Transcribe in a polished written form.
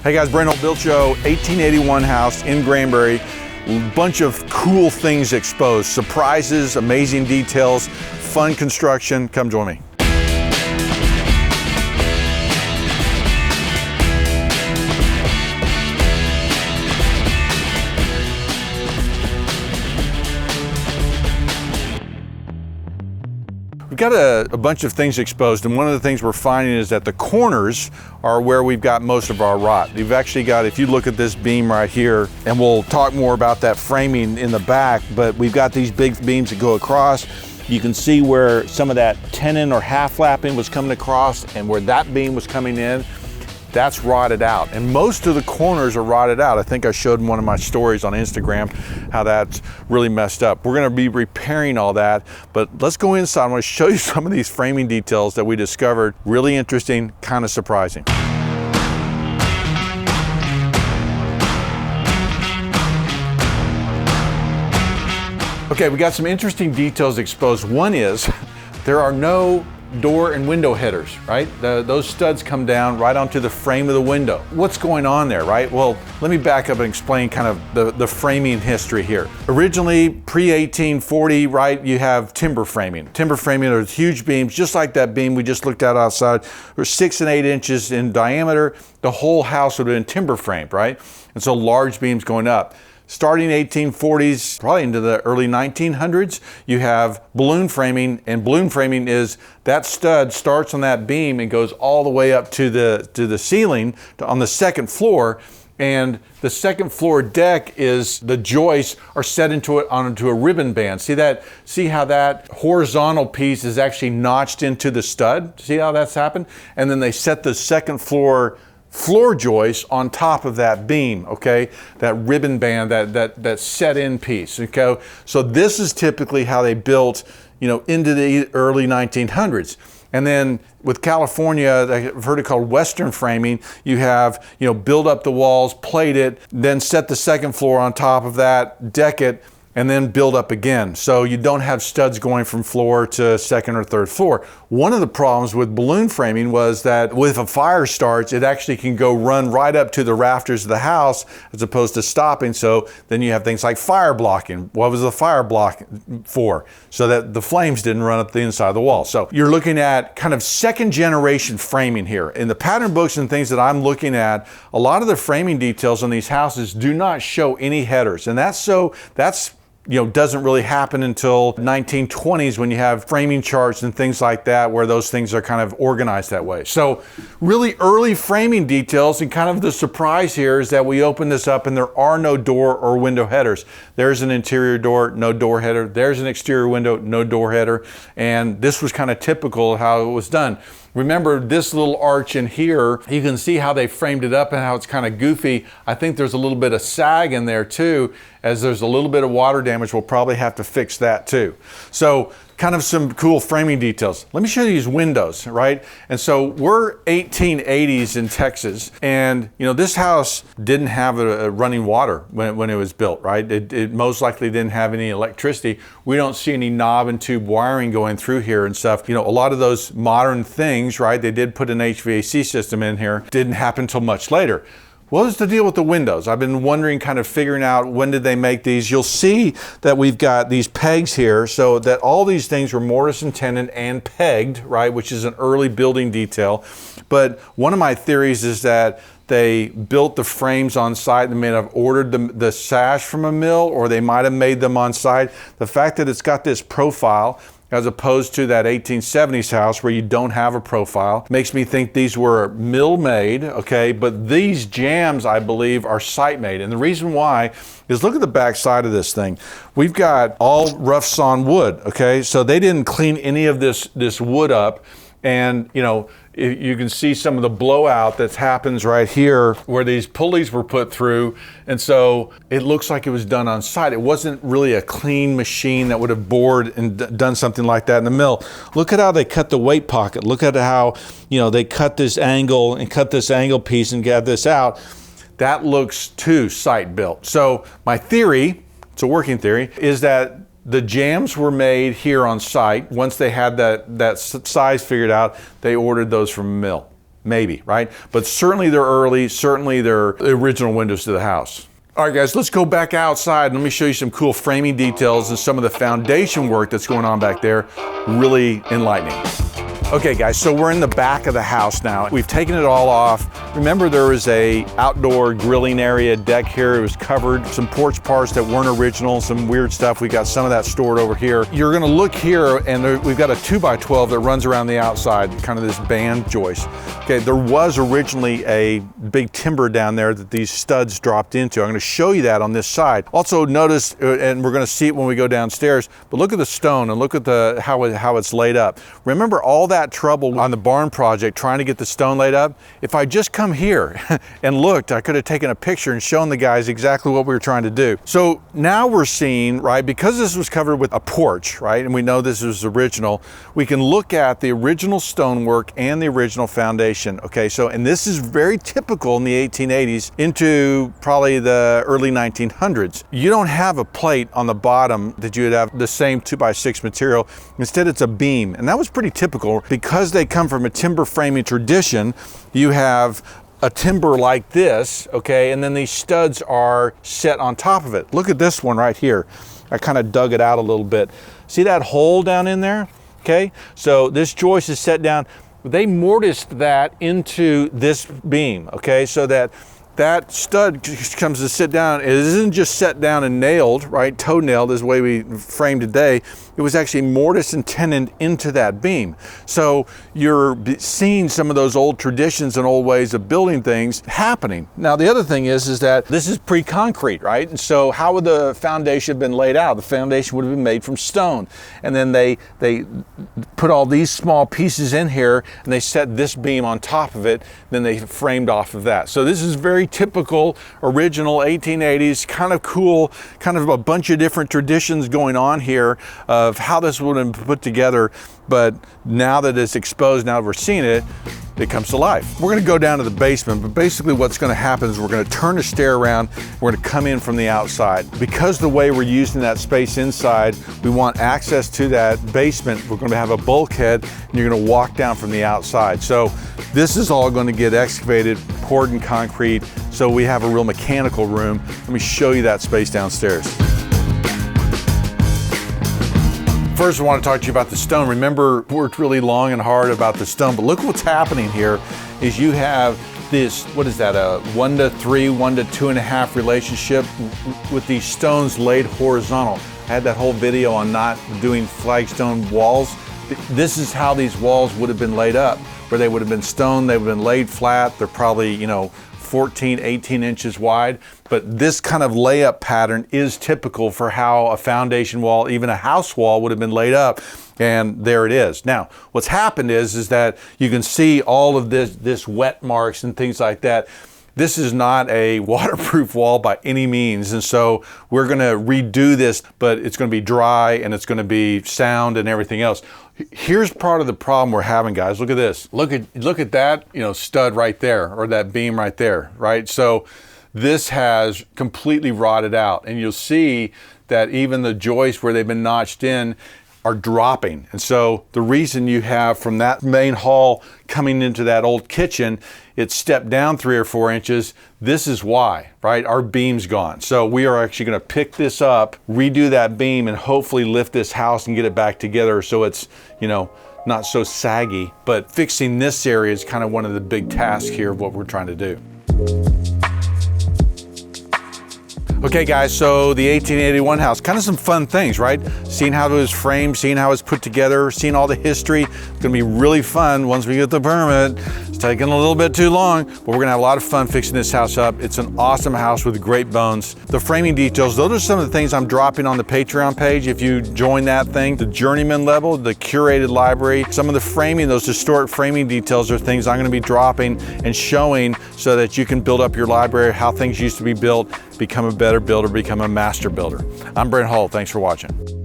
Hey guys, Brent Hull Build Show, 1881 house in Granbury. Bunch of cool things exposed, surprises, amazing details, fun construction. Come join me. We've got a bunch of things exposed, and one of the things we're finding is that the corners are where we've got most of our rot. You've actually got, if you look at this beam right here, and we'll talk more about that framing in the back, but we've got these big beams that go across. You can see where some of that tenon or half lapping was coming across, and where that beam was coming in, that's rotted out. And most of the corners are rotted out. I think I showed in one of my stories on Instagram how that's really messed up. We're gonna be repairing all that, but let's go inside. I'm gonna show you some of these framing details that we discovered. Really interesting, kind of surprising. Okay, we got some interesting details exposed. One is, there are no door and window headers, right? Those studs come down right onto the frame of the window. What's going on there, right? Well, let me back up and explain kind of the framing history here. Originally, pre-1840, right, you have timber framing. Timber framing are huge beams, just like that beam we just looked at outside. They're 6 and 8 inches in diameter. The whole house would have been timber framed, right? And so large beams going up. Starting 1840s, probably into the early 1900s, you have balloon framing, and balloon framing is that stud starts on that beam and goes all the way up to the ceiling on the second floor, and the second floor deck is the joists are set onto a ribbon band. See how that horizontal piece is actually notched into the stud? See how that's happened? And then they set the second floor joist on top of that beam, okay? That ribbon band, that set in piece, okay? So this is typically how they built, into the early 1900s. And then with California, I've heard it called Western framing. You have, build up the walls, plate it, then set the second floor on top of that, deck it, and then build up again. So you don't have studs going from floor to second or third floor. One of the problems with balloon framing was that if a fire starts, it actually can run right up to the rafters of the house as opposed to stopping. So then you have things like fire blocking. What was the fire block for? So that the flames didn't run up the inside of the wall. So you're looking at kind of second generation framing here. In the pattern books and things that I'm looking at, a lot of the framing details on these houses do not show any headers. And that's doesn't really happen until 1920s when you have framing charts and things like that where those things are kind of organized that way. So really early framing details, and kind of the surprise here is that we open this up and there are no door or window headers. There's an interior door, no door header. There's an exterior window, no door header. And this was kind of typical of how it was done. Remember this little arch in here, you can see how they framed it up and how it's kind of goofy. I think there's a little bit of sag in there too, as there's a little bit of water damage. We'll probably have to fix that too. So kind of some cool framing details. Let me show you these windows, right? And so we're 1880s in Texas, and this house didn't have a running water when it was built, right? It most likely didn't have any electricity. We don't see any knob and tube wiring going through here and stuff. A lot of those modern things, right? They did put an HVAC system in here. Didn't happen until much later. What was the deal with the windows? I've been wondering, kind of figuring out when did they make these. You'll see that we've got these pegs here, so that all these things were mortise and tenon and pegged, right, which is an early building detail. But one of my theories is that they built the frames on site. They may have ordered the sash from a mill, or they might have made them on site. The fact that it's got this profile, as opposed to that 1870s house where you don't have a profile, makes me think these were mill made, okay? But these jambs, I believe, are site made. And the reason why is, look at the back side of this thing. We've got all rough sawn wood, okay? So they didn't clean any of this wood up. And you can see some of the blowout that happens right here where these pulleys were put through. And so it looks like it was done on site. It wasn't really a clean machine that would have bored and done something like that in the mill. Look at how they cut the weight pocket. Look at how, they cut this angle and cut this angle piece and got this out. That looks too site built. So my theory, it's a working theory, is that the jambs were made here on site. Once they had that size figured out, they ordered those from a mill. maybe, right? But certainly they're early, certainly they're the original windows to the house. All right, guys, let's go back outside. Let me show you some cool framing details and some of the foundation work that's going on back there. Really enlightening. Okay, guys, so we're in the back of the house now. We've taken it all off. Remember, there was a outdoor grilling area deck here. It was covered, some porch parts that weren't original, some weird stuff. We got some of that stored over here. You're gonna look here, and we've got a 2x12 that runs around the outside, kind of this band joist. Okay, there was originally a big timber down there that these studs dropped into. I'm gonna show you that on this side. Also notice, and we're gonna see it when we go downstairs, but look at the stone and look at how it's laid up. Remember all that trouble on the barn project trying to get the stone laid up? If I just come here and looked, I could have taken a picture and shown the guys exactly what we were trying to do. So now we're seeing, right, because this was covered with a porch, right, and we know this was original, we can look at the original stonework and the original foundation. Okay, so, and this is very typical in the 1880s into probably the early 1900s. You don't have a plate on the bottom that you would have the same 2x6 material. Instead, it's a beam, and that was pretty typical. Because they come from a timber framing tradition, you have a timber like this, okay, and then these studs are set on top of it. Look at this one right here. I kind of dug it out a little bit. See that hole down in there? Okay, so this joist is set down. They mortised that into this beam, okay, so that stud comes to sit down. It isn't just set down and nailed, right? Toe nailed is the way we frame today. It was actually mortise and tenoned into that beam. So you're seeing some of those old traditions and old ways of building things happening. Now, the other thing is that this is pre-concrete, right? And so how would the foundation have been laid out? The foundation would have been made from stone. And then they put all these small pieces in here and they set this beam on top of it. Then they framed off of that. So this is very typical, original 1880s, kind of cool, kind of a bunch of different traditions going on here of how this would have been put together. But now that it's exposed, now that we're seeing it, it comes to life. We're gonna go down to the basement, but basically what's gonna happen is we're gonna turn the stair around, we're gonna come in from the outside. Because the way we're using that space inside, we want access to that basement. We're gonna have a bulkhead, and you're gonna walk down from the outside. So this is all gonna get excavated, poured in concrete, so we have a real mechanical room. Let me show you that space downstairs. First, I want to talk to you about the stone. Remember, we worked really long and hard about the stone, but look what's happening here is you have this, what is that, a 1:3, 1:2.5 relationship with these stones laid horizontal. I had that whole video on not doing flagstone walls. This is how these walls would have been laid up, where they would have been stone, they would have been laid flat. They're probably, 14, 18 inches wide, but this kind of layup pattern is typical for how a foundation wall, even a house wall, would have been laid up, and there it is. Now, what's happened is that you can see all of this wet marks and things like that. This is not a waterproof wall by any means, and so we're gonna redo this, but it's gonna be dry and it's gonna be sound and everything else. Here's part of the problem we're having, guys. Look at this. Look at that, stud right there, or that beam right there, right? So this has completely rotted out, and you'll see that even the joists where they've been notched in are dropping. And so the reason you have from that main hall coming into that old kitchen, it stepped down 3 or 4 inches. This is why, right? Our beam's gone. So we are actually gonna pick this up, redo that beam, and hopefully lift this house and get it back together so it's, not so saggy. But fixing this area is kind of one of the big tasks here of what we're trying to do. Okay guys, so the 1881 house, kind of some fun things, right? Seeing how it was framed, seeing how it's put together, seeing all the history. It's gonna be really fun once we get the permit. It's taking a little bit too long, but we're gonna have a lot of fun fixing this house up. It's an awesome house with great bones. The framing details, those are some of the things I'm dropping on the Patreon page. If you join that thing, the journeyman level, the curated library, some of the framing, those historic framing details are things I'm gonna be dropping and showing so that you can build up your library, how things used to be built, become a better builder, become a master builder. I'm Brent Hull, thanks for watching.